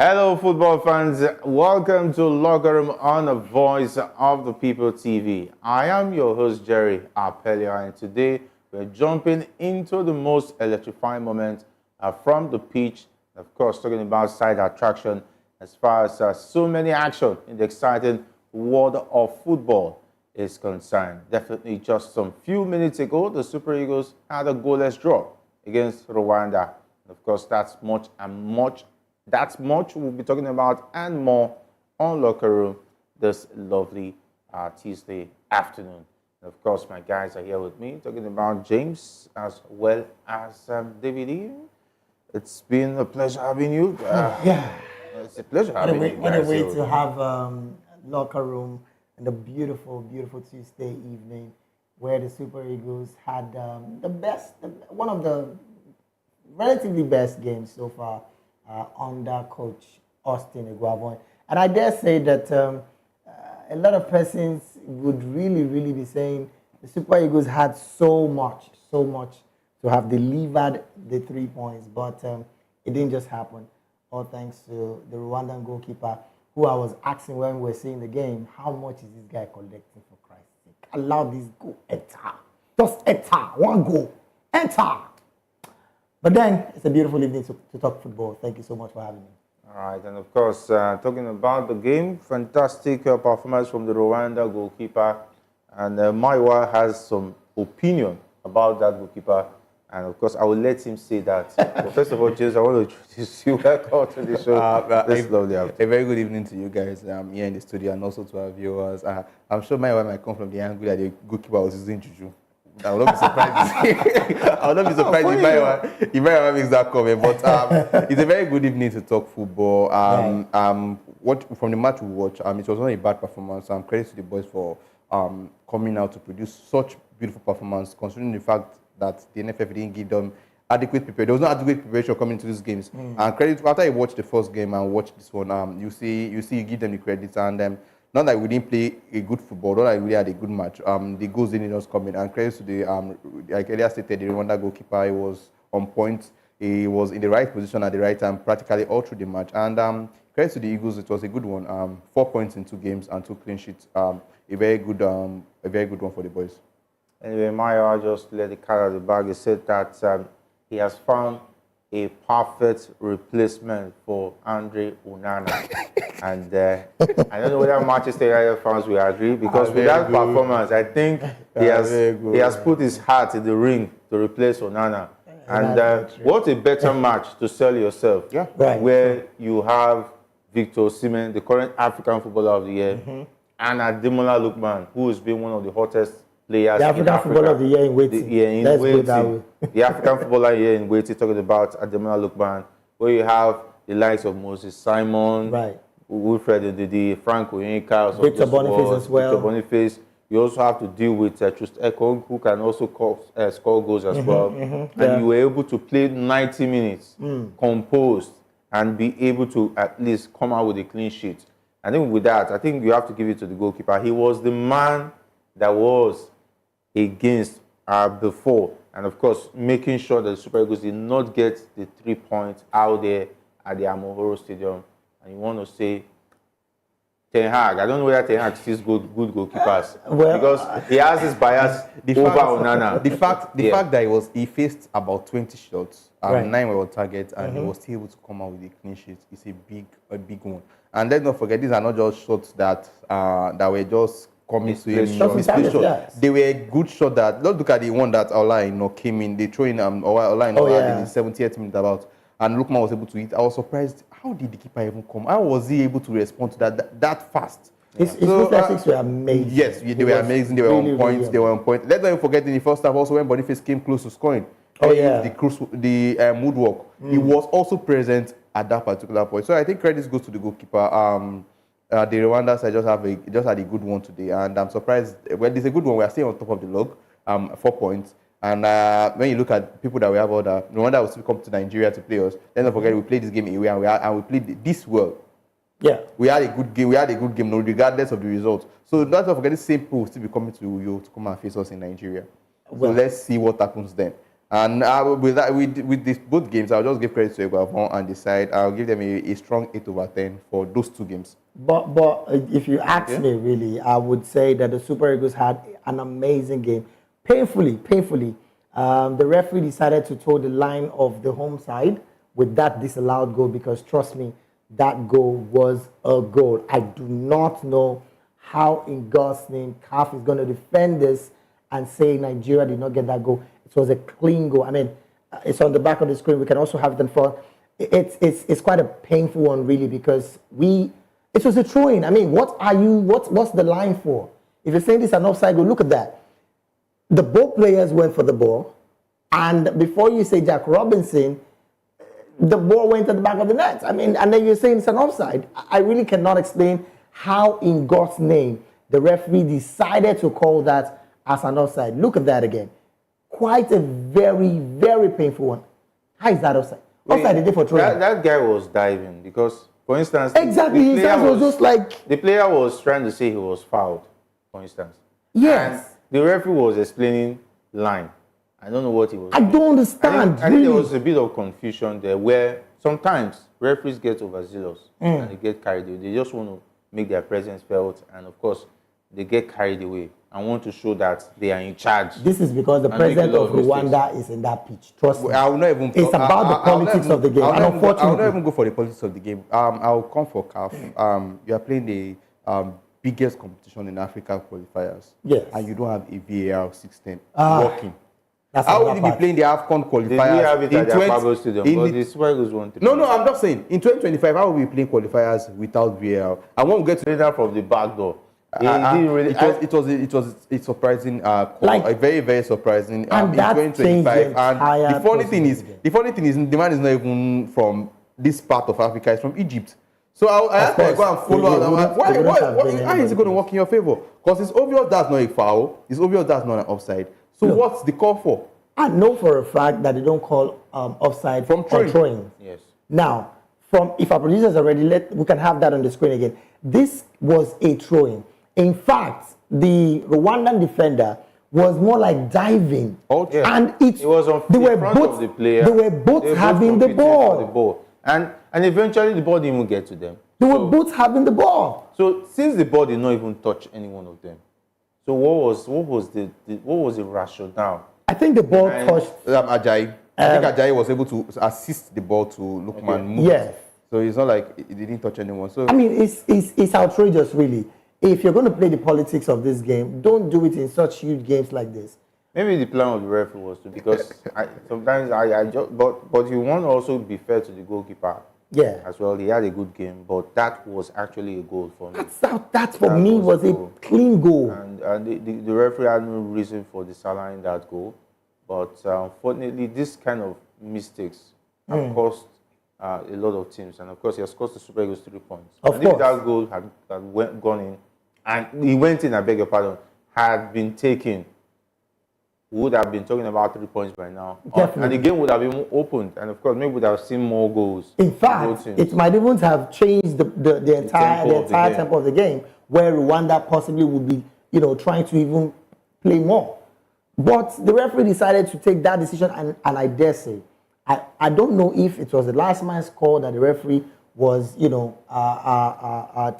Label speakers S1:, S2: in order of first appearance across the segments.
S1: Hello, football fans. Welcome to Locker Room on the Voice of the People TV. I am your host, Jerry Apelia, and today we're jumping into the most electrifying moment from the pitch. Of course, talking about side attraction as far as so many action in the exciting world of football is concerned. Definitely just some few minutes ago, the Super Eagles had a goalless draw against Rwanda. Of course, that's much we'll be talking about and more on Locker Room this lovely Tuesday afternoon. And of course, my guys are here with me talking about James as well as David E. It's been a pleasure having you. It's a pleasure having you guys.
S2: What a way to have Locker Room and a beautiful, beautiful Tuesday evening where the Super Eagles had one of the relatively best games so far under coach Austin Eguavoen. And I dare say that a lot of persons would really be saying the Super Eagles had so much to have delivered the 3 points, but it didn't just happen. All thanks to the Rwandan goalkeeper, who I was asking when we were seeing the game, how much is this guy collecting, for Christ's sake? Allow this goal, enter. Just enter, one goal, enter. But then, it's a beautiful evening to talk football. Thank you so much for having me.
S1: All right, and of course, talking about the game, fantastic performance from the Rwanda goalkeeper. And Maiwa has some opinion about that goalkeeper. And of course, I will let him say that. But first of all, James, I want to introduce you. Welcome to the show. This lovely afternoon.
S3: A very good evening to you guys here in the studio and also to our viewers. I'm sure Maiwa might come from the angle that the goalkeeper was using juju. I will not be surprised. I will not be surprised if Maiwa makes that comment. But it's a very good evening to talk football. What from the match we watched, it was not a bad performance. Credit to the boys for coming out to produce such beautiful performance, considering the fact that the NFF didn't give them adequate preparation. There was no adequate preparation coming into these games. And credit after you watch the first game and watch this one, you see, you give them the credits and. Not that we didn't play a good football, not that we really had a good match. The goals didn't just come in. And credit to the, like earlier stated, the Rwanda goalkeeper, he was on point. He was in the right position at the right time practically all through the match. And credit to the Eagles, it was a good one. 4 points in 2 games and 2 clean sheets. A very good one for the boys.
S1: Anyway, Maya just let the cat out of the bag. He said that he has found a perfect replacement for Andre Onana. And I don't know whether Manchester United fans will agree, because with that performance, I think he has put his heart in the ring to replace Onana. And what a better match to sell yourself, where you have Victor Osimhen, the current African Footballer of the Year, and Ademola Lookman, who has been one of the hottest players
S2: the African Footballer of the Year in waiting.
S1: Let's put it that way. The African Footballer here in waiting, talking about Ademola Lookman, where you have the likes of Moses Simon, Wilfred Ndidi, Frank Onyeka,
S2: Victor Boniface as well.
S1: Victor Boniface. You also have to deal with Trust Ekong, who can also score goals as well. And you were able to play 90 minutes, composed, and be able to at least come out with a clean sheet. I think with that, I think you have to give it to the goalkeeper. He was the man that was against before. And of course, making sure that the Super Eagles did not get the 3 points out there at the Amohoro Stadium. And you want to say, Ten Hag, I don't know whether Ten Hag sees good goalkeepers, because he has this bias over Onana.
S3: The fact that he faced about 20 shots, 9 were on target, and he was still able to come out with a clean sheet is a big one. And let's not forget, these are not just shots that were just coming to him. They were good shots that, let's look at the one that Ola came in, they throw in Ola in the 70th minute about. And Lookman was able to hit. I was surprised. How did the keeper even come? How was he able to respond to that fast?
S2: His reflexes were amazing.
S3: Yes, they were amazing. They were on point. Really, they were on point. Let's not even forget in the first half also when Boniface came close to scoring. The moodwork. He was also present at that particular point. So I think credit goes to the goalkeeper. The Rwanda side just had a good one today, and I'm surprised. Well, it's a good one. We are still on top of the log, 4 points. And when you look at people that we have order, Rwanda will still come to Nigeria to play us. Then don't forget we played this game away and we played this well. Yeah. We had a good game, regardless of the result. So don't forget the same people will still be coming to you to come and face us in Nigeria. Well, so let's see what happens then. And with that, with these both games, I'll just give credit to Eguavoen and the side. I'll give them a strong 8/10 for those two games.
S2: But if you ask me, really, I would say that the Super Eagles had an amazing game. Painfully, the referee decided to toe the line of the home side with that disallowed goal because, trust me, that goal was a goal. I do not know how, in God's name, CAF is going to defend this and say Nigeria did not get that goal. It was a clean goal. I mean, it's on the back of the screen. We can also have it in front. It's quite a painful one, really, because it was a throw-in. I mean, what's the line for? If you're saying this is an offside goal, look at that. The both players went for the ball, and before you say Jack Robinson, the ball went at the back of the net. I mean, and then you're saying it's an offside. I really cannot explain how, in God's name, the referee decided to call that as an offside. Look at that again. Quite a very, very painful one. How is that offside? Offside is for throwing.
S1: That guy was diving because, for instance,
S2: exactly, his hands was just like
S1: the player was trying to say he was fouled, for instance.
S2: Yes.
S1: And the referee was explaining line. I don't know what he was.
S2: I don't understand.
S1: I think there was a bit of confusion there where sometimes referees get overzealous and they get carried away. They just want to make their presence felt, and of course, they get carried away and want to show that they are in charge.
S2: This is because the president of Rwanda is in that pitch. Trust me.
S3: I will not even.
S2: It's about the politics of the game. And unfortunately,
S3: I will not even go for the politics of the game. I'll come for CAF. You are playing the biggest competition in Africa qualifiers.
S2: Yes.
S3: And you don't have a VAR 16 working.
S2: How
S3: will you be playing the Afcon qualifiers?
S1: Did we have it at the Pablo Stadium? But the Super Eagles won.
S3: No, I'm just saying. In 2025, how will we be playing qualifiers without VAR? I won't get to
S1: that from the back door.
S3: It was a surprising call, like, a very, very surprising
S2: and
S3: in 2025. And the funny thing is, the man is not even from this part of Africa. He's from Egypt. So I have to go and follow. Why is it going to work in your favor? Because it's obvious that's not a foul. It's obvious that's not an offside. So what's the call for?
S2: I know for a fact that they don't call offside
S3: from
S2: throwing.
S1: Yes.
S2: Now, if our producers are ready, we can have that on the screen again. This was a throwing. In fact, the Rwandan defender was more like diving.
S1: Oh, yeah.
S2: And it
S1: was on
S2: they were
S1: front
S2: both,
S1: of the player.
S2: They were both having the ball.
S1: And eventually the ball didn't even get to them.
S2: They were both having the ball.
S1: So since the ball did not even touch any one of them, so what was the rationale?
S2: I think the ball touched
S3: Ajayi. I think Ajayi was able to assist the ball to Lookman move.
S2: Yes.
S3: So it's not like it didn't touch anyone. So
S2: I mean, it's outrageous, really. If you're going to play the politics of this game, don't do it in such huge games like this.
S1: Maybe the plan of the referee was to, because sometimes I just, but you want to also be fair to the goalkeeper.
S2: Yeah.
S1: As well, he had a good game, but that was actually a goal for me.
S2: That for me was a clean goal.
S1: And the referee had no reason for disallowing that goal. But unfortunately, this kind of mistakes have cost a lot of teams. And of course, he has cost the Super Eagles 3 points.
S2: Of
S1: and
S2: course.
S1: if that goal had gone in, and he went in, I beg your pardon, had been taken, we would have been talking about 3 points by now.
S2: Definitely.
S1: And the game would have been opened. And of course, maybe we would have seen more goals.
S2: In fact, it might even have changed the entire tempo of the game, where Rwanda possibly would be, trying to even play more. But the referee decided to take that decision, and I dare say, I don't know if it was the last man's call that the referee was,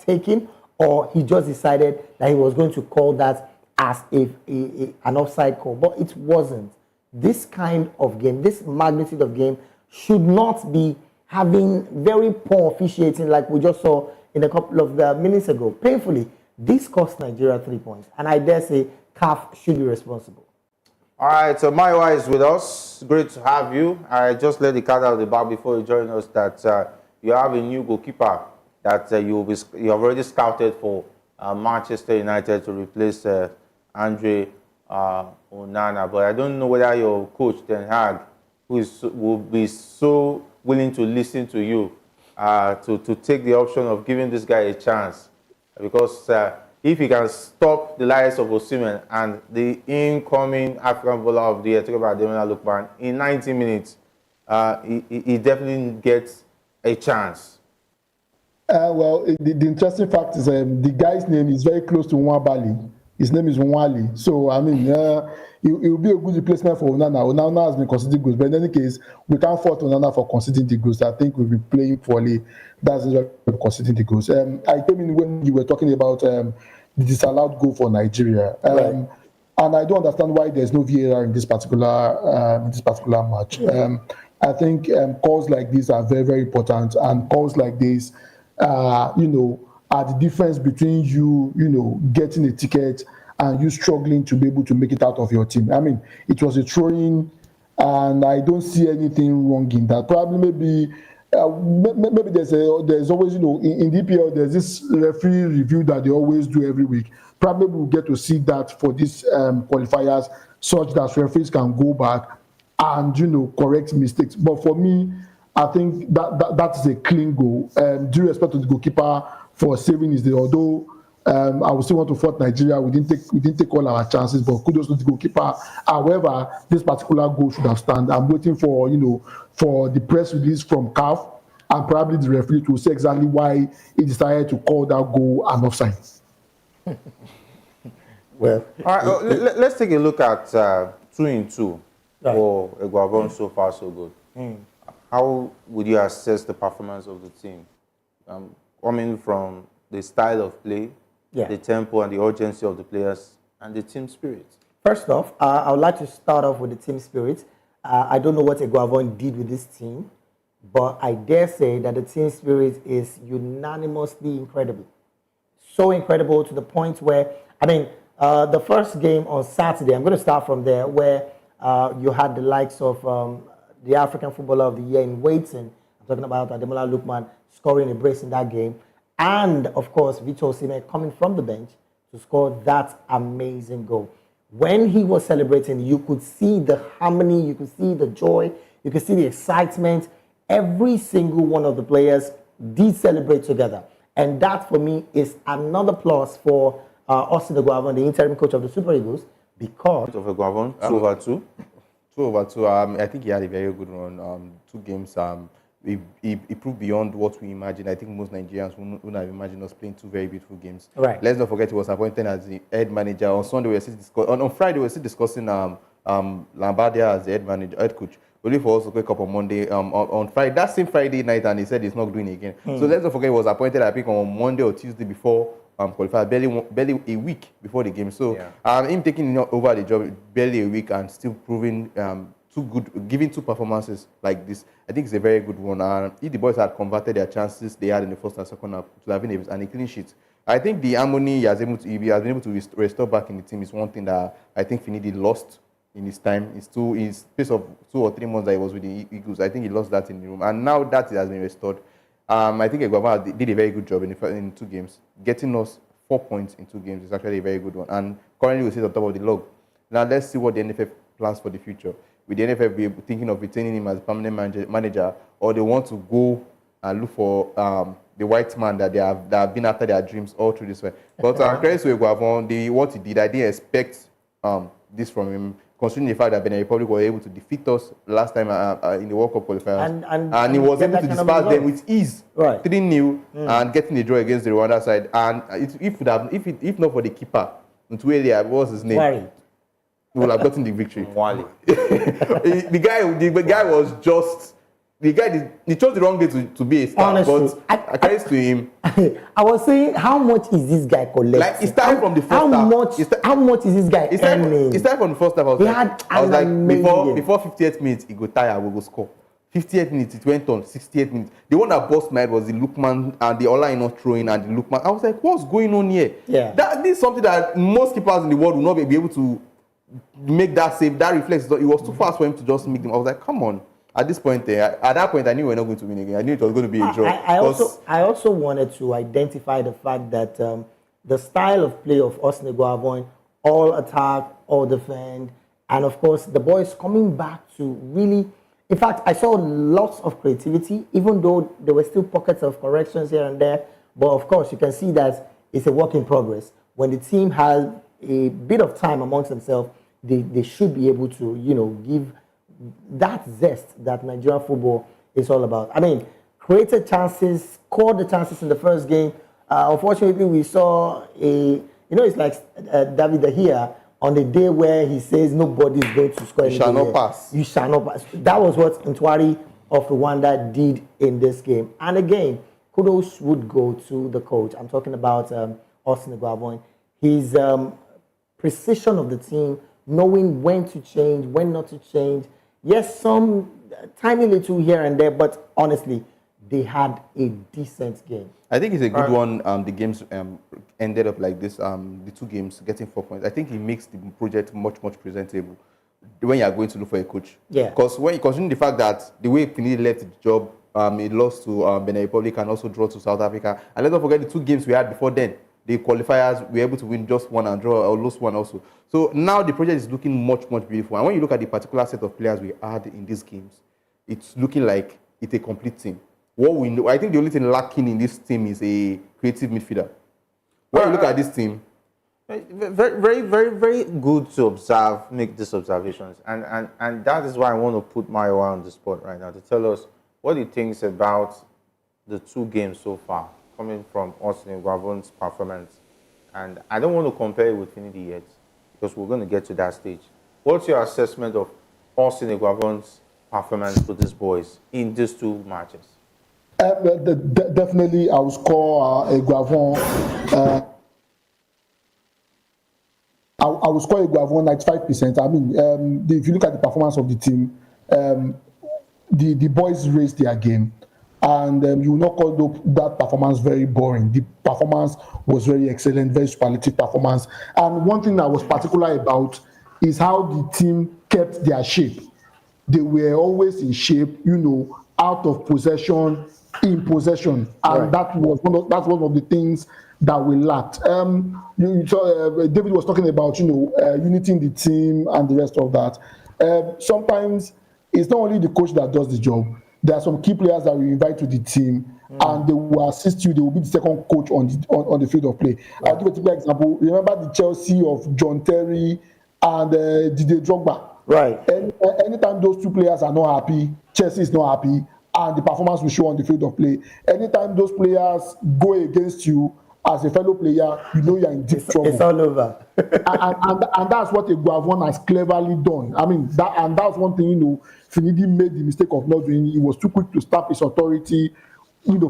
S2: taking, or he just decided that he was going to call that as an offside call. But it wasn't. This kind of game, this magnitude of game, should not be having very poor officiating like we just saw in a couple of minutes ago. Painfully, this cost Nigeria 3 points, and I dare say CAF should be responsible.
S1: All right, so Maiwa is with us. Great to have you. I just let the cat out of the bag before you join us that you have a new goalkeeper that you have already scouted for Manchester United to replace Andre Onana. But I don't know whether your coach, Ten Hag, will be so willing to listen to you to take the option of giving this guy a chance. Because if he can stop the likes of Osimhen and the incoming African bowler of the year, talk about Ademola Lookman, in 90 minutes, he definitely gets a chance.
S4: Well, the interesting fact is the guy's name is very close to Nwabali. His name is Nwali. So, I mean, it will be a good replacement for Onana. Onana has been conceding goals, but in any case, we can't fault Onana for conceding the goals. I think we've been playing poorly. That's the conceding the goals. I came in when you were talking about the disallowed goal for Nigeria.
S2: Right.
S4: And I don't understand why there's no VAR in this particular match. I think calls like this are very, very important, and calls like this, are the difference between you getting a ticket and you struggling to be able to make it out of your team. I mean, it was a throw-in, and I don't see anything wrong in that. Probably maybe there's always in DPL there's this referee review that they always do every week. Probably we'll get to see that for these qualifiers, such that referees can go back and correct mistakes. But for me, I think that is a clean goal. Due respect to the goalkeeper for saving his day. Although I would still want to fault Nigeria, we didn't take all our chances. But kudos to the goalkeeper. However, this particular goal should have stand. I'm waiting for for the press release from CAF and probably the referee to say exactly why he decided to call that goal an offside.
S2: Well,
S1: all right, let's take a look at 2-2
S2: Right.
S1: for Eguavoen. So far, so good. How would you assess the performance of the team? Coming from the style of play, the tempo and the urgency of the players, and the team spirit.
S2: First off, I would like to start off with the team spirit. I don't know what Eguavoen did with this team, but I dare say that the team spirit is unanimously incredible. So incredible to the point where, the first game on Saturday, I'm going to start from there, where you had the likes of the African Footballer of the Year in waiting. I'm talking about Ademola Lookman scoring a brace in that game. And, of course, Victor Osimhen coming from the bench to score that amazing goal. When he was celebrating, you could see the harmony, you could see the joy, you could see the excitement. Every single one of the players did celebrate together. And that, for me, is another plus for Austin Eguavoen, the interim coach of the Super Eagles, because
S1: Of Eguavoen, 2-2.
S3: 2-2. I think he had a very good run. 2 games. He proved beyond what we imagined. I think most Nigerians wouldn't have imagined us playing 2 very beautiful games.
S2: Right.
S3: Let's not forget he was appointed as the head manager. On Sunday, on Friday, we were still discussing Lambardia as the head coach. Only for us to wake up on Monday, on Friday, that same Friday night, and he said he's not doing it again. So let's not forget he was appointed, I think, on Monday or Tuesday before qualified, barely a week before the game. So him taking over the job barely a week and still proving giving 2 performances like this, I think it's a very good one. And if the boys had converted their chances they had in the first and second half to have been a clean sheet, I think the harmony he has been able to restore back in the team is one thing that I think Finidi lost in his time. His space of 2 or 3 months that he was with the Eagles, I think he lost that in the room. And now that it has been restored, I think Eguavoen did a very good job in 2 games. Getting us 4 points in 2 games is actually a very good one. And currently we sit on top of the log. Now let's see what the NFF plans for the future. Will the NFF be thinking of retaining him as a permanent manager, or they want to go and look for the white man that have been after their dreams all through this way? But credit to Eguavoen, what he did, I didn't expect this from him, considering the fact that Benin Republic were able to defeat us last time in the World Cup qualifiers. And he was able to disperse them with ease,
S2: right.
S3: 3-0, and getting a draw against the Rwanda side. And if not for the keeper, Ntuelia, what was his name?
S2: Worried.
S3: We would have gotten the victory.
S1: Wally.
S3: the guy was just he chose the wrong day to be a star.
S2: Honestly,
S3: but credit to him.
S2: I was saying, how much is this guy collecting?
S3: Like, he started from the first half.
S2: How much is this guy earning?
S3: He started from the first half. I was like, before 58th minute, he go tire, we go score. 58th minute, it went on. 68th minute. The one that burst my head was the Lookman and the Ola not throwing and the Lookman. I was like, what's going on here?
S2: Yeah.
S3: This is something that most keepers in the world will not be able to make that save. That reflex, it was too fast for him to just make them. I was like, come on. At this point, at that point, I knew we were not going to win again. I knew it was going to be a draw.
S2: I also wanted to identify the fact that the style of play of Austin Eguavoen, all attack, all defend, and of course the boys coming back to really. In fact, I saw lots of creativity, even though there were still pockets of corrections here and there. But of course, you can see that it's a work in progress. When the team has a bit of time amongst themselves, they should be able to, give that zest that Nigerian football is all about. I mean, created chances, scored the chances in the first game. Unfortunately, we saw a it's like David here on the day where he says nobody is going to score.
S3: You shall not pass.
S2: You shall not pass. That was what Ntwari of Rwanda did in this game. And again, kudos would go to the coach. I'm talking about Austin Eguavoen. His precision of the team, knowing when to change, when not to change. Yes, some tiny little here and there, but honestly, they had a decent game.
S3: I think it's a good one. The games ended up like this. The 2 games getting 4 points. I think it makes the project much presentable when you are going to look for a coach.
S2: Yeah.
S3: Because when you consider the fact that the way Finidi left the job, he lost to Benin Republic and also draw to South Africa. And let's not forget the 2 games we had before then. The qualifiers, we were able to win just 1 and draw or lose 1 also. So now the project is looking much beautiful. And when you look at the particular set of players we had in these games, it's looking like it's a complete team. What we know, I think the only thing lacking in this team is a creative midfielder. When you look at this team,
S1: very good to observe, make these observations, and that is why I want to put Mayowa on the spot right now to tell us what he thinks about the 2 games so far, coming from Austin Eguavoen's performance. And I don't want to compare it with Finidi yet, because we're going to get to that stage. What's your assessment of Austin Eguavoen's performance for these boys in these 2 matches?
S4: Definitely, I will score Eguavoen. I will score Eguavoen 95%. I mean, if you look at the performance of the team, the boys raised their game, and you will not call that performance very boring. The performance was very excellent, very superlative performance. And one thing I was particular about is how the team kept their shape. They were always in shape, out of possession, in possession, and that's one of the things that we lacked. David was talking about unity in the team and the rest of that. Sometimes it's not only the coach that does the job. There are some key players that we invite to the team, and they will assist you. They will be the second coach on the field of play. I'll give a typical example. Remember the Chelsea of John Terry and Didier Drogba.
S2: Right.
S4: Anytime those 2 players are not happy, Chelsea is not happy, and the performance will show on the field of play. Anytime those players go against you as a fellow player, you're in deep trouble.
S2: It's all over.
S4: and that's what Eguavoen has cleverly done. I mean, that's one thing, Finidi made the mistake of not doing. He was too quick to stamp his authority,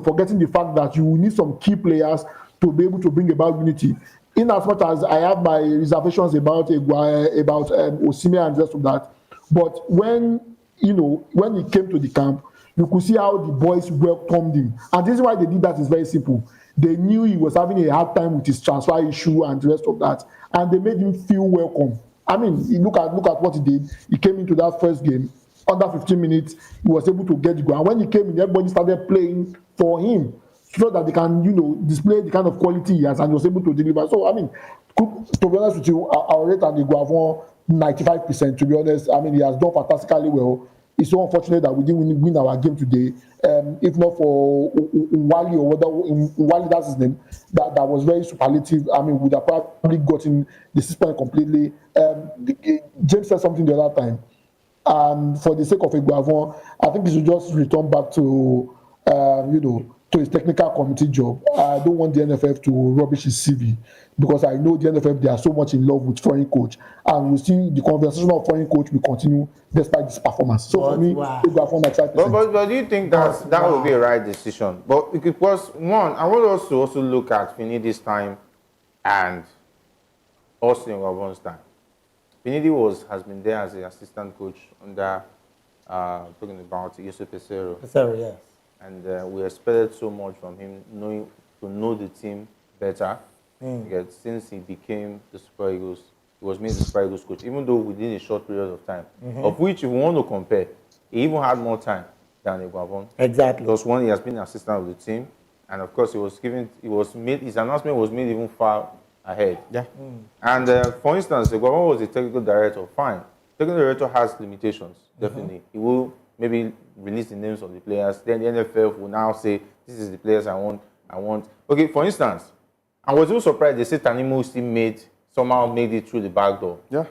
S4: forgetting the fact that you need some key players to be able to bring about unity. In as much as I have my reservations about Osimhen and the rest of that, but when he came to the camp, you could see how the boys welcomed him. And the reason why they did that is very simple. They knew he was having a hard time with his transfer issue and the rest of that, and they made him feel welcome. I mean, look at what he did. He came into that first game, under 15 minutes, he was able to get the goal. And when he came in, everybody started playing for him so that they can, display the kind of quality he has, and he was able to deliver. So, I mean, to be honest with you, I'll rate Eguavoen 95%, to be honest. I mean, he has done fantastically well. It's so unfortunate that we didn't win our game today. If not for Wally, or whether Wally, that's his name, that was very superlative. I mean, we would have probably gotten the 6 point completely. James said something the other time. And for the sake of Eguavoen, I think he should just return back to, to his technical committee job. I don't want the NFF to rubbish his CV, because I know the NFF, they are so much in love with foreign coach, and we see the conversation of foreign coach will continue despite this performance. So for me, Eguavoen 95%.
S1: But do you think that would be a right decision? But because one, I want us to also look at Finidi's time and Austin Eguavoen's time. Finidi has been there as an assistant coach under talking about Yusuf Pesero.
S2: Pesero, yes.
S1: And we expected so much from him, to know the team better. Because since he became the Super Eagles, he was made the Super Eagles coach, even though within a short period of time. Of which, if we want to compare, he even had more time than Eguavoen.
S2: Exactly.
S1: Because one, he has been an assistant of the team, and of course, his announcement was made even far ahead.
S3: Yeah.
S1: And for instance, Eguavoen was a technical director. Fine. Technical director has limitations, definitely. He will maybe release the names of the players. Then the NFF will now say, this is the players I want. Okay, for instance, I was also surprised they said Tanimo still somehow made it through the back door.
S3: Yeah.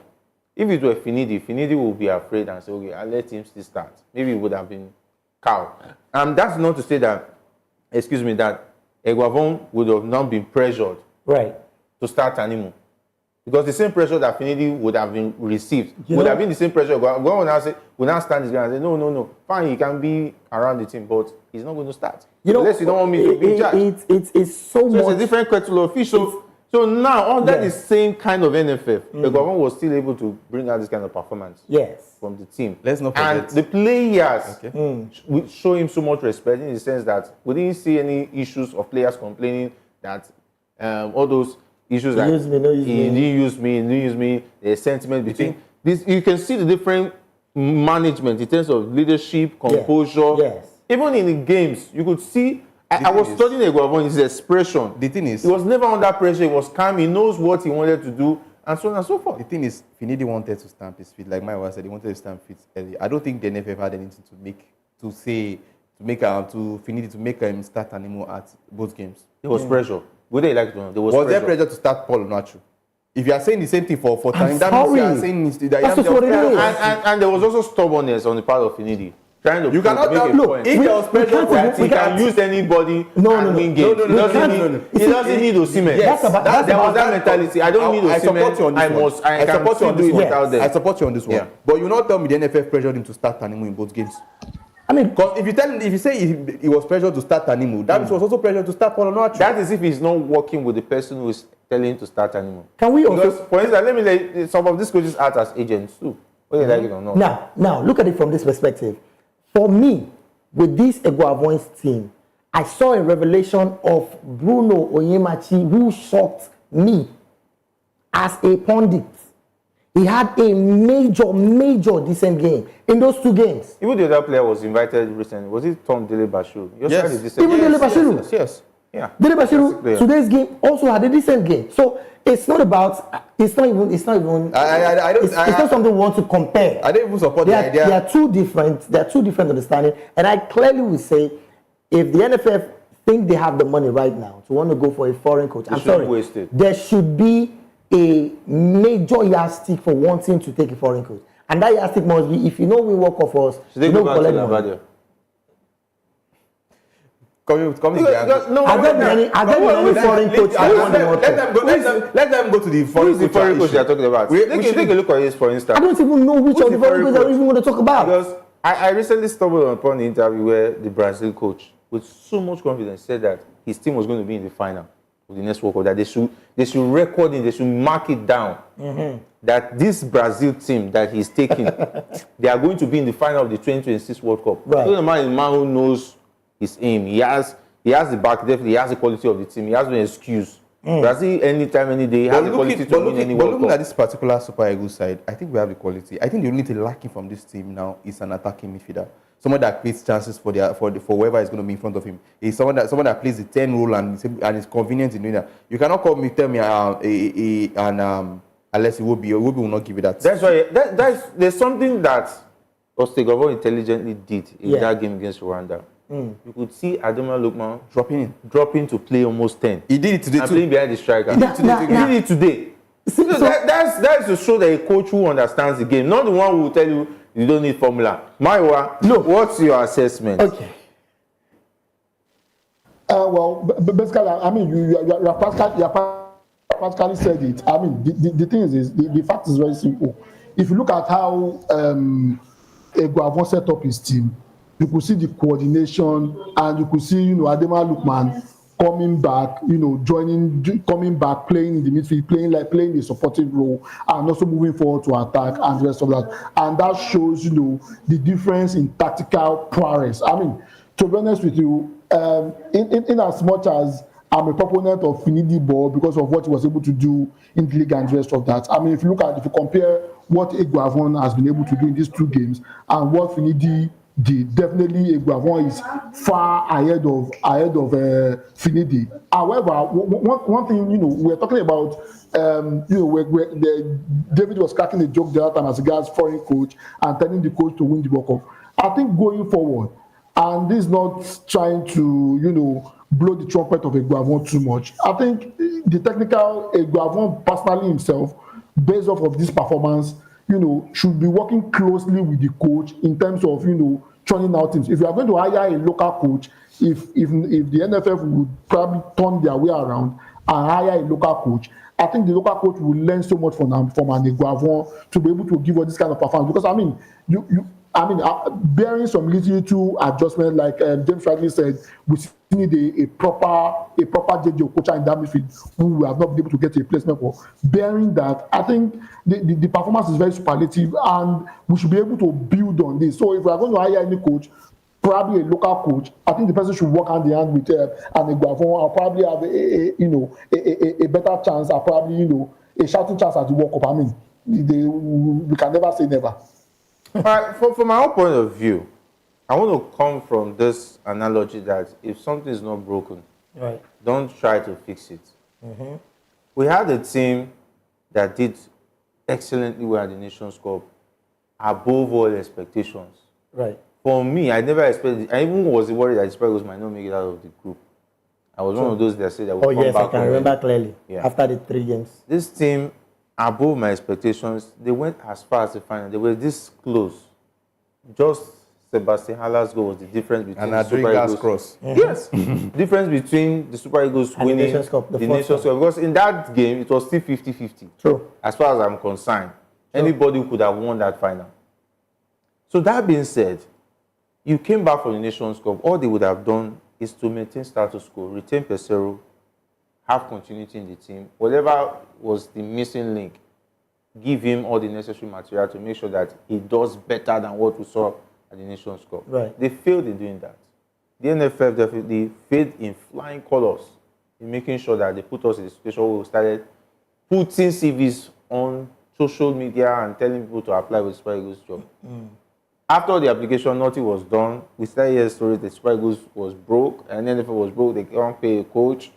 S1: If it were Finidi would be afraid and say, okay, I'll let him still start. Maybe it would have been Cow. That's not to say that Eguavoen would have not been pressured.
S2: Right.
S1: to start Animu. Because the same pressure that Finidi would have been received would have been the same pressure. Go on now say, we now stand this guy and say, no. Fine, he can be around the team, but he's not going to start. Unless you don't want me to be judged.
S2: It's so much.
S1: It's a different kettle of fish. So now, under the same kind of NFF, Eguavoen was still able to bring out this kind of performance from the team.
S3: Let's not forget.
S1: And the players would show him so much respect in the sense that we didn't see any issues of players complaining that all those issues that he didn't use me, the sentiment between this. You can see the different management in terms of leadership, composure.
S2: Yes.
S1: Even in the games, you could see. I was studying Eguavoen, his expression.
S3: The thing is,
S1: he was never under pressure. He was calm. He knows what he wanted to do, and so on and so forth.
S3: The thing is, Finidi wanted to stamp his feet, like Maiwa said. He wanted to stamp feet early. I don't think the NFF had anything to make him start Animu at both games.
S1: There was pressure. Would they like it or not? There was
S3: there pressure to start Paul Onuachu? If you are saying the same thing for time, that
S2: sorry.
S3: means you are saying
S2: That's just what it is.
S1: And there was also stubbornness on the part of Finidi. Trying to
S3: You cannot
S1: make a
S3: look.
S1: point.
S3: If there was pressure,
S1: that he can use anybody and win games. He doesn't need Osimhen.
S2: Yes,
S1: There was that mentality. I don't need Osimhen. I can still do it without them.
S3: I support you on this one.
S1: Yeah.
S3: But you not tell me the NFF pressured him to start Animu in both games.
S2: I mean,
S3: Because if you say he was pressured to start Animu, that means he was also pressured to start Paul Onuachu.
S1: That is if he's not working with the person who is telling him to start Animu.
S2: can we also...
S1: Because, for instance, let me say, some of these coaches act as agents too, whether they like it or not.
S2: Now, look at it from this perspective. For me, with this Eguavoen's team, I saw a revelation of Bruno Onyemachi who shocked me as a pundit. He had a major decent game in those two games.
S1: Even the other player was invited recently. Was it Tom Dele Bashiru?
S3: Yes.
S2: Even Dele Bashiru.
S3: Yes.
S1: Yeah.
S2: Dele Bashiru, today's game also had a decent game. So it's not about. It's not even. It's not something we want to compare.
S3: I don't even support the idea.
S2: They are two different. They are two different understanding. And I clearly would say, if the NFF think they have the money right now to want to go for a foreign coach, I'm sorry,
S1: waste it.
S2: there should be a major yardstick for wanting to take a foreign coach, and that yardstick must be if you know we work off us,
S1: Should they
S2: you
S1: go
S2: know
S1: back to
S2: collect money.
S1: Lavadia?
S2: Are there any foreign coach that want the world?
S3: Let them go to the
S1: Who
S3: foreign
S1: is the foreign coach they are talking about? Take a look at this, for instance.
S2: I don't even know which
S1: Who's
S2: of the
S1: the
S2: foreign
S1: foreign
S2: coaches I
S1: coach?
S2: even want to talk about.
S1: Because I recently stumbled upon the interview where the Brazil coach, with so much confidence, said that his team was going to be in the final of the next World Cup, that they should record it, they should mark it down. That this Brazil team that he's taking, they are going to be in the final of the 2026 World Cup.
S2: Right.
S1: So the man is a man who knows his aim. He has the back, definitely, he has the quality of the team. He has no excuse. Brazil, anytime, any day, has the quality to win any World
S3: looking
S1: Cup.
S3: at this particular Super Eagles side, I think we have the quality. I think the only thing lacking from this team now is an attacking midfielder. Someone that creates chances for whoever is going to be in front of him. He's someone that plays the 10 role and is convenient in doing that. You cannot tell me unless Iwobi will not give you that.
S1: That's why there's something that Eguavoen intelligently did in that game against Rwanda. You could see Ademola Lookman dropping to play almost 10.
S3: He did it today
S1: and
S3: too.
S1: playing behind the striker.
S2: He did
S1: it today. So that's to show that a coach who understands the game, not the one who will tell you you don't need formula. Maiwa, look, what's your assessment?
S2: Okay.
S4: Well, basically, I mean, you practically said it. I mean, the thing is the fact is very simple. If you look at how Eguavoen set up his team, you could see the coordination, and you could see, Ademola Lookman coming back, coming back, playing in the midfield, playing a supporting role, and also moving forward to attack and the rest of that. And that shows, the difference in tactical prowess. I mean, to be honest with you, in as much as I'm a proponent of Finidi Ball because of what he was able to do in the league and the rest of that. I mean, if you compare what Eguavoen has been able to do in these two games and what Finidi did, definitely Eguavoen is far ahead of Finidi. However, one thing, we're talking about, David was cracking a joke the other time as regards foreign coach and telling the coach to win the World Cup. I think going forward, and this is not trying to, blow the trumpet of Eguavoen too much. I think the technical Eguavoen personally himself, based off of this performance, should be working closely with the coach in terms of, churning out teams. If you are going to hire a local coach, if the NFF would probably turn their way around and hire a local coach I think the local coach will learn so much from an Eguavoen to be able to give us this kind of performance. Because I mean, bearing some little adjustment, like James rightly said, we still need a proper JJ coach in that midfield who we have not been able to get a replacement for. Bearing that, I think the performance is very superlative, and we should be able to build on this. So if we are going to hire any coach, probably a local coach, I think the person should work hand in hand with an Eguavoen. I'll probably have a better chance. I'll probably a shouting chance at the World Cup. I mean, we can never say never.
S1: All right, from my own point of view, I want to come from this analogy that if something is not broken,
S2: Right.
S1: don't try to fix it. We had a team that did excellently well at the Nations Cup, above all expectations.
S2: Right.
S1: For me, I never expected. I even was worried that the Super Eagles might not make it out of the group. I was one of those that said that we'll come
S2: Yes,
S1: back.
S2: I can remember clearly.
S1: Yeah.
S2: After the 3 games.
S1: This team, above my expectations, they went as far as the final. They were this close. Just Sebastian Haller's goal was the difference between
S3: And
S1: the Super
S3: Adriga's
S1: Eagles.
S3: cross.
S1: Yes, difference between the Super Eagles
S2: And the
S1: winning
S2: Nations Cup, the
S1: the
S2: first
S1: Nations Cup. Because in that game, it was still 50-50.
S2: True.
S1: As far as I'm concerned, anybody could have won that final. So that being said, you came back from the Nations Cup. All they would have done is to maintain status quo, retain Pesero, have continuity in the team. Whatever was the missing link, give him all the necessary material to make sure that he does better than what we saw at the Nations Cup.
S2: Right.
S1: They failed in doing that. The NFF definitely failed in flying colors, in making sure that they put us in a situation where we started putting CVs on social media and telling people to apply with Super Eagles job. After the application, nothing was done. We started hearing stories that Super Eagles was broke, and then if it was broke, they can't pay a coach.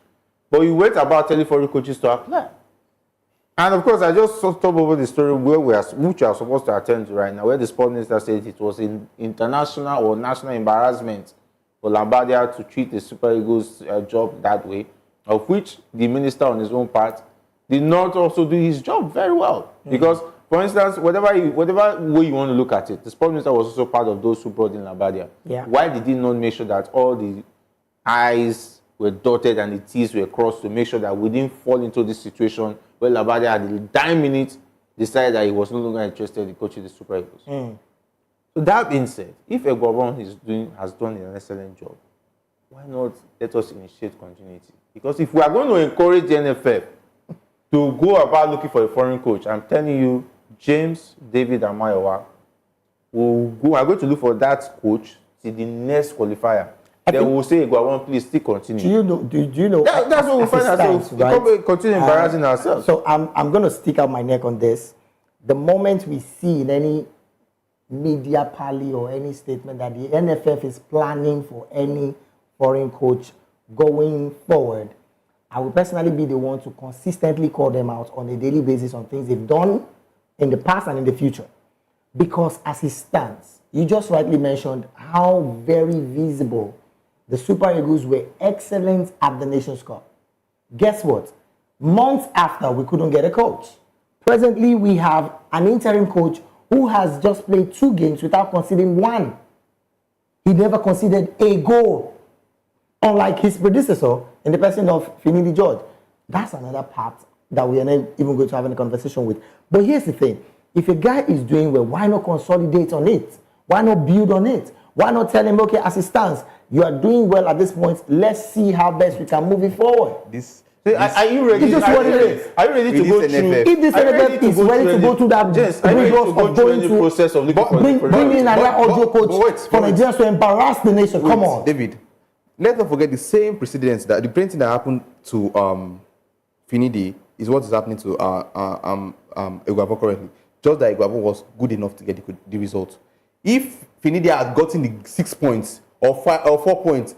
S1: But you wait about telling foreign coaches to apply. And of course, I just talked over the story which we are supposed to attend to right now, where the sport minister said it was an international or national embarrassment for Lambadia to treat the Super Eagles job that way, of which the minister on his own part did not also do his job very well. Because, for instance, whatever way you want to look at it, the sport minister was also part of those who brought in Lambadia.
S2: Yeah.
S1: Why did he not make sure that all the I's were dotted and the T's were crossed to make sure that we didn't fall into this situation where Lambadia at the dying minute decided that he was no longer interested in coaching the Super Eagles? So that being said, if Eguavoen has done an excellent job, why not let us initiate continuity? Because if we are going to encourage the NFF to go about looking for a foreign coach, I'm telling you, James, David, and Mayowa are going to look for that coach till the next qualifier. Then we'll say, Eguavoen, please still continue.
S2: Do you know?
S1: That's what we'll find ourselves. We continue embarrassing ourselves.
S2: So I'm going to stick out my neck on this. The moment we see in any media pally or any statement that the NFF is planning for any foreign coach going forward, I will personally be the one to consistently call them out on a daily basis on things they've done in the past and in the future. Because as it stands, you just rightly mentioned how very visible the Super Eagles were excellent at the Nations Cup. Guess what? Months after, we couldn't get a coach. Presently, we have an interim coach who has just played 2 games without conceding 1. He never conceded a goal, unlike his predecessor in the person of Finidi George. That's another part that we are not even going to have any conversation with. But here's the thing. If a guy is doing well, why not consolidate on it? Why not build on it? Why not tell him, okay, as it stands, you are doing well at this point. Let's see how best we can move it forward.
S1: Are you ready?
S2: It's just what it is.
S1: Are you ready to go through?
S2: If this NFF is ready to go through that rigorous of going to
S1: process of looking for
S2: bring in another audio coach for Nigerians to embarrass the nation. Come on,
S3: David. Let's not forget the same precedents that the same thing that happened to Finidi is what is happening to Eguavoen currently. Just that Eguavoen was good enough to get the result. If Finidi had gotten the 6 points or 4 points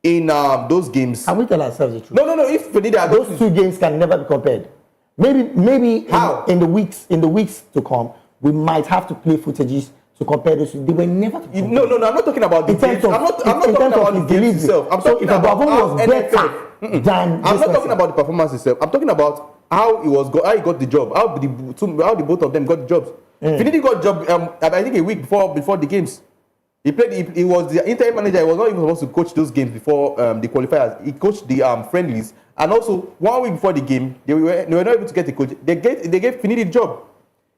S3: in those games,
S2: can we tell ourselves the truth?
S3: No. If Finidi had
S2: those 2 games can never be compared. Maybe in the weeks to come, we might have to play footages to compare those. They were never to compare.
S3: No. I'm not talking about the games. I'm not talking about the games itself. I'm talking about
S2: was better than.
S3: I'm not talking about the performance itself. I'm talking about how he got the job. How the both of them got the jobs. Finidi got the job. I think a week before the games. He played. He was the interim manager. He was not even supposed to coach those games before the qualifiers. He coached the friendlies And also, 1 week before the game, they were not able to get a coach. They gave Finidi the job.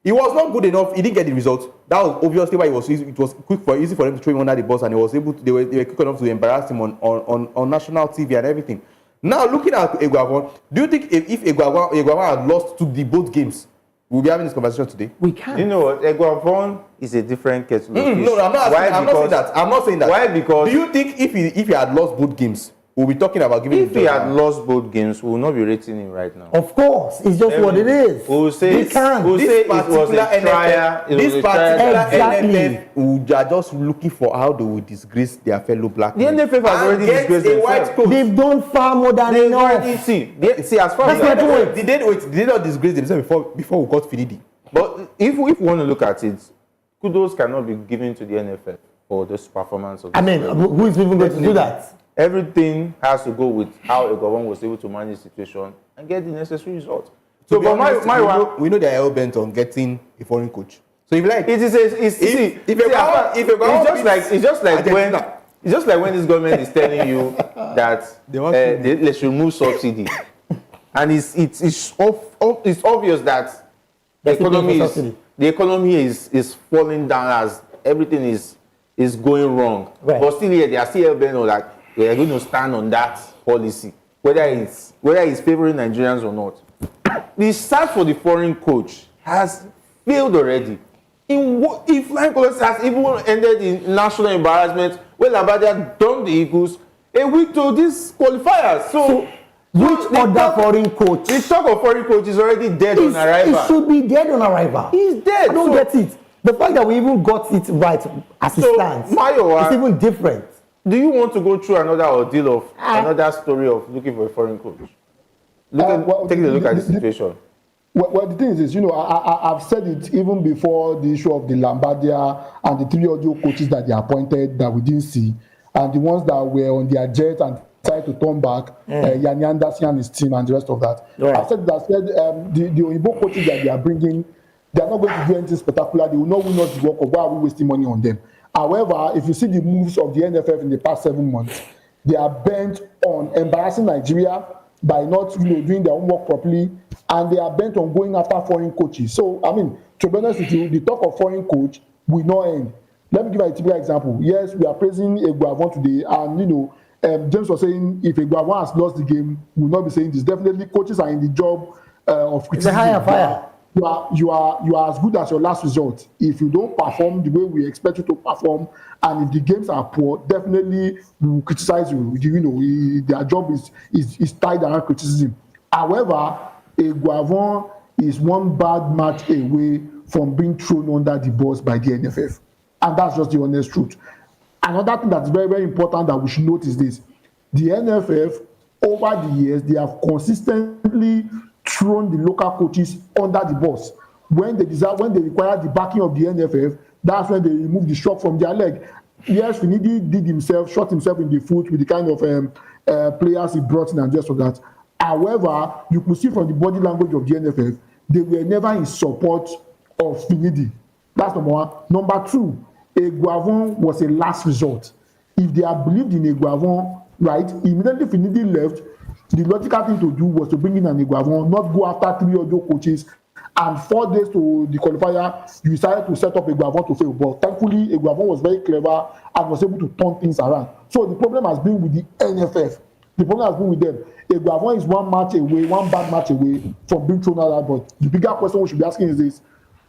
S3: He was not good enough. He didn't get the result. That was obviously why it was easy for them to throw him under the bus, and they were quick enough to embarrass him on national TV and everything. Now, looking at Eguavoen, do you think if Eguavoen had lost to both games, we'll be having this conversation today?
S2: We can.
S1: You know what? Eguavoen is a different kettle of fish.
S3: No, I'm not saying that.
S1: Why? Because
S3: do you think if he had lost both games, we'll be talking about giving him
S1: if he had lost both games, we will not be rating him right now.
S2: Of course, it's just what it is.
S1: We'll say
S2: We can't.
S1: We'll say
S3: this
S1: it was
S3: particular
S1: a trial.
S3: this particular
S2: Exactly.
S3: NFF who are just looking for how they will disgrace their fellow black
S1: The
S3: men.
S1: NFF has already disgraced
S3: a white
S1: themselves.
S3: coach.
S2: They've done far more than
S1: They
S2: enough.
S1: already see as far as
S2: That's my point.
S3: Did they not disgrace themselves before we got Finidi?
S1: But if we want to look at it, kudos cannot be given to the NFF for this performance of
S2: I mean, who is even going to do that?
S1: Everything has to go with how Eguavoen was able to manage the situation and get the necessary result. So,
S3: But we know they are hell bent on getting a foreign coach. So if you like,
S1: it's just like when this government is telling you that let's remove subsidy, and it's obvious that the economy is falling down as everything is going wrong.
S2: Right.
S1: But still here they are still bent on like they are going to stand on that policy, whether it's favoring Nigerians or not. The search for the foreign coach has failed already. If Flying Colours has even ended in national embarrassment, when Labadia dumped the Eagles a week to these qualifiers. So
S2: which other foreign coach?
S1: The talk of foreign coach is already dead on arrival.
S2: It should be dead on arrival.
S1: He's dead.
S2: I don't get it. The fact that we even got it right as it stands,
S1: Mayowa,
S2: it's even different.
S1: Do you want to go through another ordeal of another story of looking for a foreign coach? Take a look at the situation.
S4: Well, the thing is this, I've said it even before the issue of the Lambadia and the 3 audio coaches that they appointed that we didn't see, and the ones that were on their jet and decided to turn back, Yanni Anderson and his team and the rest of that.
S2: Right.
S4: I said the Oyibo coaches that they are bringing, they are not going to do anything spectacular. They will not win us the World Cup. Why are we wasting money on them? However, if you see the moves of the NFF in the past 7 months, they are bent on embarrassing Nigeria by not doing their homework properly, and they are bent on going after foreign coaches. So, I mean, to be honest with you, the talk of foreign coach will not end. Let me give you a typical example. Yes, we are praising Eguavoen today, and James was saying if Eguavoen has lost the game, we will not be saying this. Definitely, coaches are in the job of criticism.
S2: It's a higher fire.
S4: You are as good as your last result. If you don't perform the way we expect you to perform, and if the games are poor, definitely we will criticize you. Their job is tied around criticism. However, Eguavoen is one bad match away from being thrown under the bus by the NFF, and that's just the honest truth. Another thing that's very, very important that we should note is this: the NFF over the years they have consistently thrown the local coaches under the bus. When they require the backing of the NFF, that's when they remove the shock from their leg. Yes, Finidi shot himself in the foot with the kind of players he brought in and just of that. However, you could see from the body language of the NFF, they were never in support of Finidi. That's number one. Number two, Eguavoen was a last resort. If they had believed in Eguavoen, right, immediately Finidi left, the logical thing to do was to bring in an Eguavoen, not go after 3 audio coaches. And 4 days to the qualifier, you decided to set up Eguavoen to fail. But thankfully, Eguavoen was very clever and was able to turn things around. So the problem has been with the NFF. The problem has been with them. Eguavoen is one bad match away from being thrown out. But the bigger question we should be asking is this: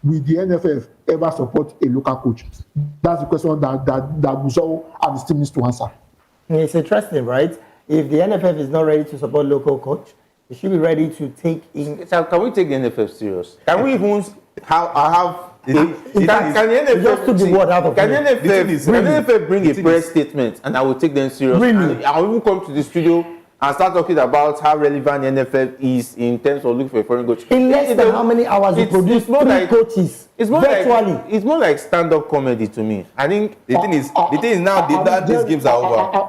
S4: will the NFF ever support a local coach? That's the question that Gusau and his team needs to answer.
S2: It's interesting, right? If the NFF is not ready to support local coach, it should be ready to take in.
S1: So can we take the NFF serious? Can we even have? Can the NFF
S2: just took the word out of
S1: can
S2: me.
S1: NFF bring a press statement and I will take them serious?
S2: Really?
S1: And I will even come to the studio and start talking about how relevant the NFF is in terms of looking for a foreign coach.
S2: In less than how many hours you produce 3 coaches virtually.
S1: It's more like stand-up comedy to me. I think
S3: the thing is now that these games are over.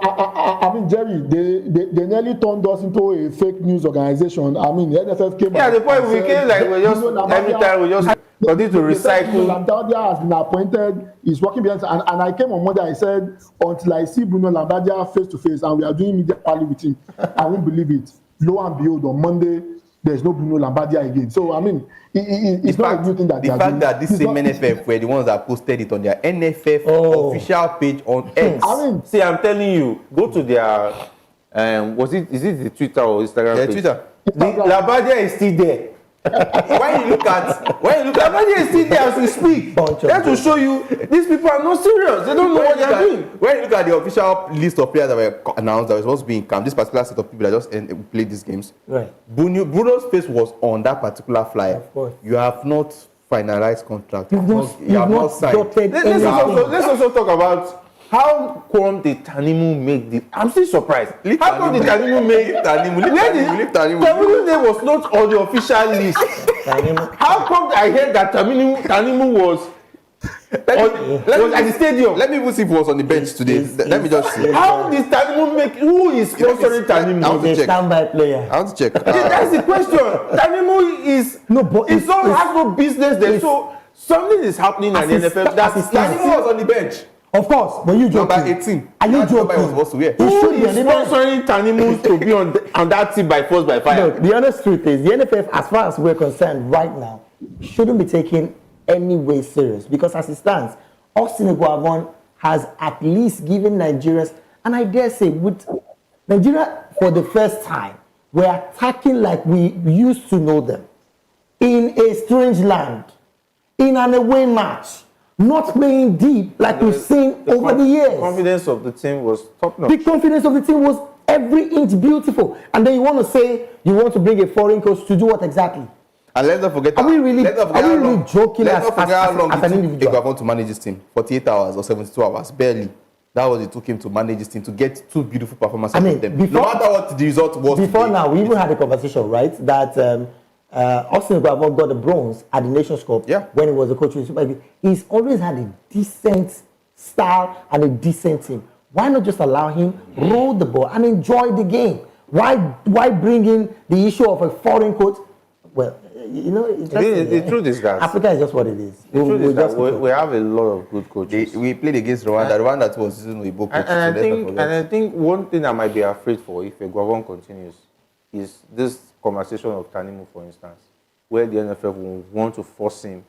S4: I mean, Jerry, they nearly turned us into a fake news organization. I mean, the NFF came.
S1: Yeah, the point we came like we just every time we just continue to recycle.
S4: Lambadia has been appointed. He's working behind, and I came on Monday. I said until I see Bruno Lambadia face to face, and we are doing media pally with him, I won't believe it. lo and behold, on Monday, there's no Bruno Lambadia again. So, I mean, it's not a new thing that
S3: the fact that this same NFF were the ones that posted it on their NFF official page on X.
S4: I mean,
S1: see, I'm telling you, go to their, is it the Twitter or Instagram page?
S3: Twitter.
S1: Lambadia is still there. when you look at Lambadia is still there as we speak. That will show you these people are not serious. They don't know what they are doing.
S3: When you look at the official list of players that were announced that were supposed to be in camp, this particular set of people that just played these games,
S2: right?
S3: Bruno's face was on that particular flyer.
S2: Of course.
S3: You have not finalized contract.
S2: You have not signed.
S1: Let's also talk about how come the Tanimu make the. I'm still surprised. How come the Tanimu make Tanimu? Tanimu was not on the official list. How come I heard that Tanimu was at the stadium?
S3: Let me even see if he was on the bench today. Let me just see.
S1: How did Tanimu make? Who is sponsoring Tanimu?
S2: He's a standby player.
S3: I want to check.
S1: That's the question. Tanimu is
S2: no, but
S1: has no business there. So something is happening at the NFF.
S3: Tanimu was on the bench.
S2: Of course, but you joking.
S3: Number 18.
S2: Are you joking?
S3: Who
S1: is sponsoring Tanimu to be on that team by force by fire?
S2: Look, the honest truth is, the NFF, as far as we're concerned right now, shouldn't be taken any way serious because as it stands, Austin Eguavoen has at least given Nigerians, and I dare say, with Nigeria for the first time, we're attacking like we used to know them in a strange land, in an away match. Not playing deep like we've seen over the years.
S1: The confidence of the team was top notch.
S2: The confidence of the team was every inch beautiful. And then you want to say you want to bring a foreign coach to do what exactly?
S3: And let's not forget.
S2: Are we really joking as an individual?
S3: Eguavoen to manage this team 48 hours or 72 hours, barely. That was it took him to manage this team to get two beautiful performances from them. No matter what the result was.
S2: Before now, we even had a conversation, right? That Austin Eguavoen got the bronze at the Nations Cup when he was the coach of the Super League. He's always had a decent style and a decent team. Why not just allow him roll the ball and enjoy the game? Why bring in the issue of a foreign coach? Well, you know,
S1: the truth is that
S2: Africa is just what it is.
S1: The truth is that we have a lot of good coaches.
S3: We played against Rwanda. Rwanda was using Igbo coaches.
S1: And I think one thing I might be afraid for if Eguavoen continues is this conversation of Tanimu, for instance, where the NFF will want to force him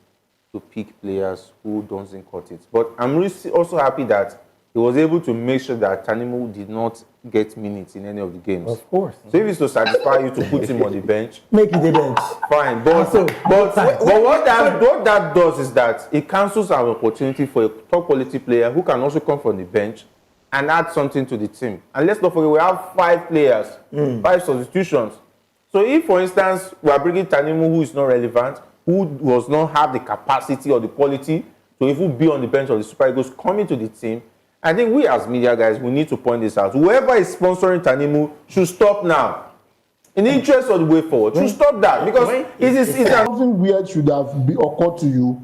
S1: to pick players who doesn't cut it. But I'm really also happy that he was able to make sure that Tanimu did not get minutes in any of the games.
S2: Of course.
S1: So if it's to satisfy you to put him on the bench,
S2: make it the bench.
S1: Fine. But what that does is that it cancels our opportunity for a top quality player who can also come from the bench and add something to the team. And let's not forget, we have 5 players, 5 substitutions. So if, for instance, we are bringing Tanimu who is not relevant, who does not have the capacity or the quality to even be on the bench of the Super Eagles coming to the team, I think we as media guys, we need to point this out. Whoever is sponsoring Tanimu should stop now. In the interest of the way forward, should stop that. Because it's
S4: something weird should have occurred to you.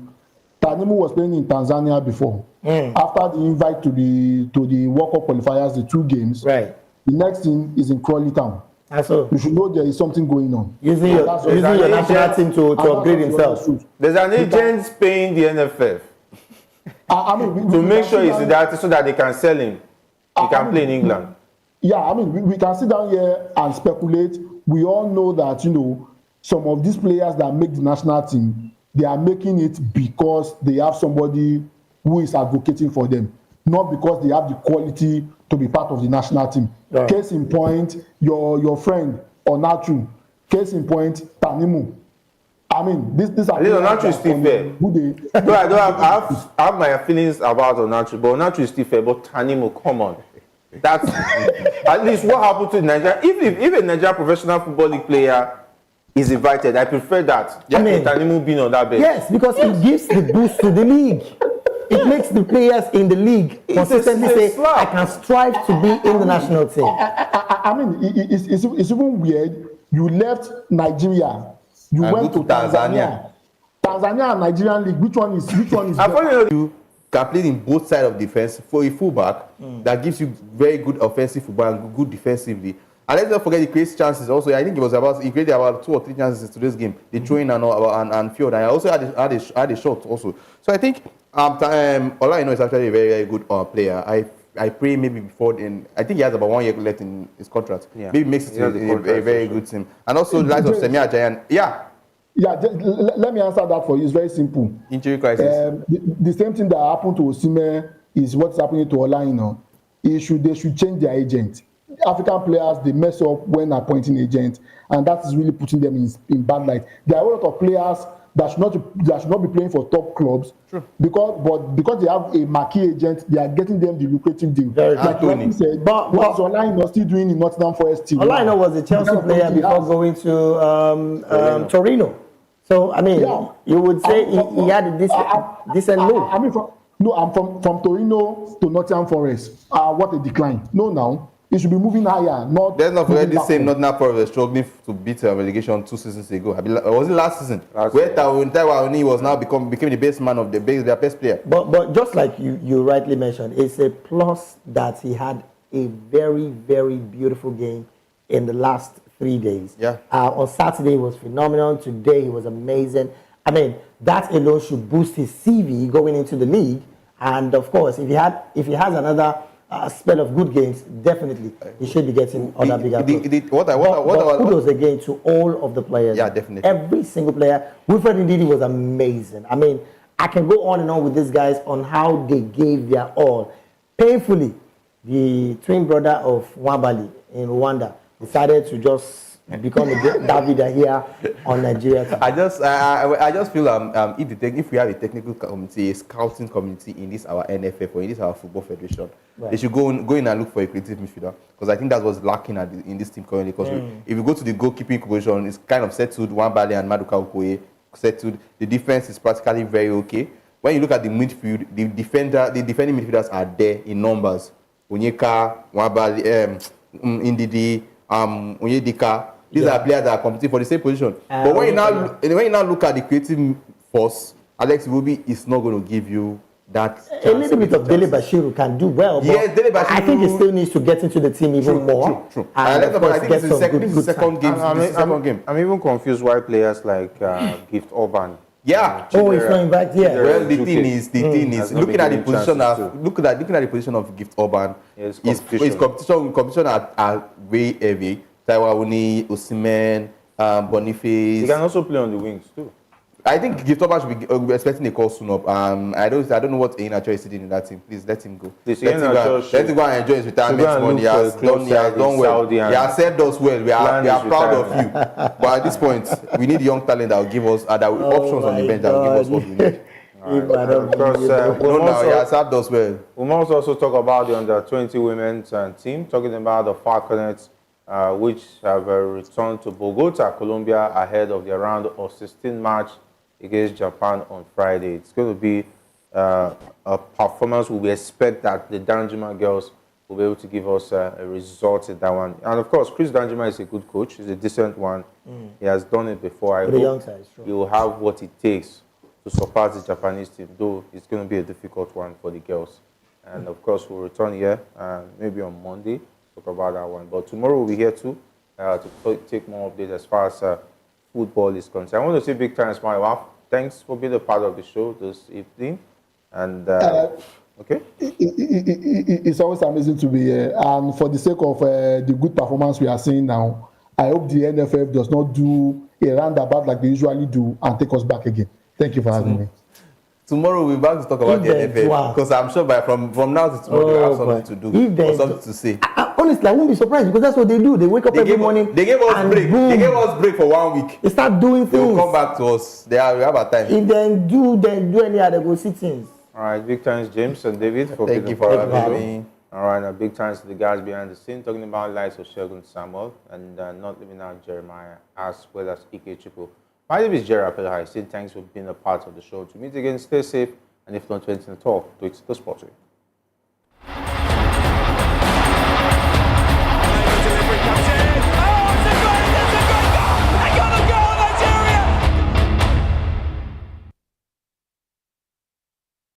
S4: Tanimu was playing in Tanzania before. After the invite to the World Cup qualifiers, the 2 games,
S2: right.
S4: The next thing is in Crawley Town. You should know there is something going on.
S2: Using your national team to upgrade himself.
S1: There's an agent paying the NFF to make sure he's that so that they can sell him. He can play in England.
S4: Yeah, I mean, we can sit down here and speculate. We all know that, you know, some of these players that make the national team, they are making it because they have somebody who is advocating for them, not because they have the quality to be part of the national team. Yeah. Case in point, your friend Onatu. Case in point, Tanimu. I mean, this are
S1: Onatu is still fair. I have my feelings about Onatu, but Onatu is still fair. But Tanimu, come on, that's at least what happened to Nigeria. If a Nigeria professional football league player is invited, I prefer that. Tanimu being on that bench.
S2: Yes, because it gives the boost to the league. It makes the players in the league consistently say, I can strive to be in the national team.
S4: I mean, it's even weird. You left Nigeria. You went to Tanzania. Tanzania and Nigerian league. Which one is better?
S3: You can play in both sides of defense for a fullback that gives you very good offensive football and good defensively. And let's not forget he creates chances also. I think he created about 2 or 3 chances in today's game. The throwing and field. And I also had a shot also. So I think Ola is actually a very, very good player. I I pray maybe before then. I think he has about 1 year left in his contract.
S1: Yeah.
S3: Maybe makes it
S1: He has the
S3: a
S1: contract
S3: very
S1: also.
S3: good team. And also the likes of Semi Ajayan. Yeah,
S4: Yeah, let me answer that for you. It's very simple.
S3: injury crisis.
S4: The same thing that happened to Osimhen is what's happening to Olaino. They should change their agent. African players, they mess up when appointing agents, and that is really putting them in bad light. There are a lot of players that should not be playing for top clubs.
S3: True.
S4: Because they have a marquee agent, they are getting them the lucrative deal.
S2: Very
S4: like
S2: true.
S4: you said,
S2: But
S4: what is Olaino still doing in Nottingham Forest till
S2: All I
S4: now?
S2: know was a Chelsea player before going to Torino. So, I mean,
S4: Yeah.
S2: you would say he had a decent move.
S4: I mean, I'm from Torino to Nottingham Forest. What a decline. No, now he should be moving higher. Not.
S3: Let's not forget
S4: moving
S3: this same
S4: backward.
S3: Nottingham Forest was struggling to beat relegation 2 seasons ago. Was it last season?
S1: Last
S3: Where
S1: season.
S3: Taiwo Oni was now became the best man of their best player.
S2: But just like you rightly mentioned, it's a plus that he had a very, very beautiful game in the last 3 days.
S3: Yeah.
S2: On Saturday, he was phenomenal. Today, he was amazing. I mean, that alone should boost his CV going into the league. And of course, if he has another spell of good games, definitely he should be getting other bigger clubs.
S3: What
S2: Kudos again to all of the players.
S3: Yeah, definitely.
S2: Every single player. Wilfred Ndidi was amazing. I mean, I can go on and on with these guys on how they gave their all. Painfully, the twin brother of Wabali in Rwanda decided to just become a David here on Nigeria team.
S3: I just feel if we have a technical committee, a scouting community in this our NFF or in this our football federation,
S2: Right.
S3: they should go in and look for a creative midfielder, because I think that was lacking in this team currently. Because if you go to the goalkeeping position, it's kind of settled. Wambale and Maduka Okoye settled. The defense is practically very okay. When you look at the midfield, the defending midfielders are there in numbers. Onyeka, Wambale, Ndidi, Onyedika. These are players that are competing for the same position. But when you now look at the creative force, Alex Iwobi is not going to give you that chance.
S2: A little bit of Dele Bashiru can do well, but
S3: Yes, Dele Bashiru,
S2: I think he still needs to get into the team even more.
S3: True.
S2: And of course,
S3: I think
S2: get
S3: this is
S2: some
S3: the second game. Second game.
S1: I'm even confused why players like Gift Orban.
S3: Yeah.
S2: Oh, he's not invited yet.
S3: Well, the
S1: UK.
S3: thing is,
S1: Has not
S3: looking
S1: been
S3: at the
S1: given
S3: position
S1: chances
S3: of looking at the position of Gift Orban,
S1: Yes,
S3: his competition are way heavy. Taiwo Oni, Osimhen, Boniface.
S1: He can also play on the wings too.
S3: I think Gift Orban should be expecting a call soon up. I don't know what Iheanacho is sitting in that team. Please let him go.
S1: Please,
S3: Let him go and enjoy his retirement
S1: go and
S3: money. He
S1: look
S3: has
S1: for a club
S3: done well.
S1: Saudi
S3: He
S1: and
S3: has served us well. We are
S1: plan his
S3: proud of you. But at this point, we need young talent that will give us options on the bench that will give us what we need. He has served us well.
S1: We must also talk about the under-20 women's team, talking about the Falconets, which have returned to Bogota, Colombia, ahead of the round of 16 match against Japan on Friday. It's going to be a performance we expect that the Danjuma girls will be able to give us a result in that one. And of course, Chris Danjuma is a good coach. He's a decent one. He has done it before. I hope he will have what it takes to surpass the Japanese team, though it's going to be a difficult one for the girls. And of course, we'll return here maybe on Monday, talk about that one. But tomorrow we'll be here too to take more updates as far as football is concerned. I want to say big thanks, my wife. Thanks for being a part of the show this evening. And okay.
S4: It's always amazing to be here. And for the sake of the good performance we are seeing now, I hope the NFF does not do a roundabout like they usually do and take us back again. Thank you for having me.
S3: Tomorrow we'll be back to talk about the NFF, because I'm sure from now to tomorrow we'll have something to do or something to say.
S2: Honestly, I won't be surprised, because that's what they do. They wake up every morning.
S3: They gave us break.
S2: Boom,
S3: They gave us break for 1 week.
S2: they start doing
S3: They will
S2: things.
S3: come back to us. We have our time.
S2: If they do any other go see things.
S1: All right, big thanks, James and David, for
S3: Thank
S1: being
S3: you
S1: a part
S3: for
S1: of the
S3: having
S1: show.
S3: me.
S1: All right, a big thanks to the guys behind the scene, talking about lives of Shegun Samuel and not leaving out Jeremiah, as well as Ike Chipo. My name is Jerry Apelhai, saying thanks for being a part of the show. To meet again, stay safe, and if not anything at all, do it the sports way.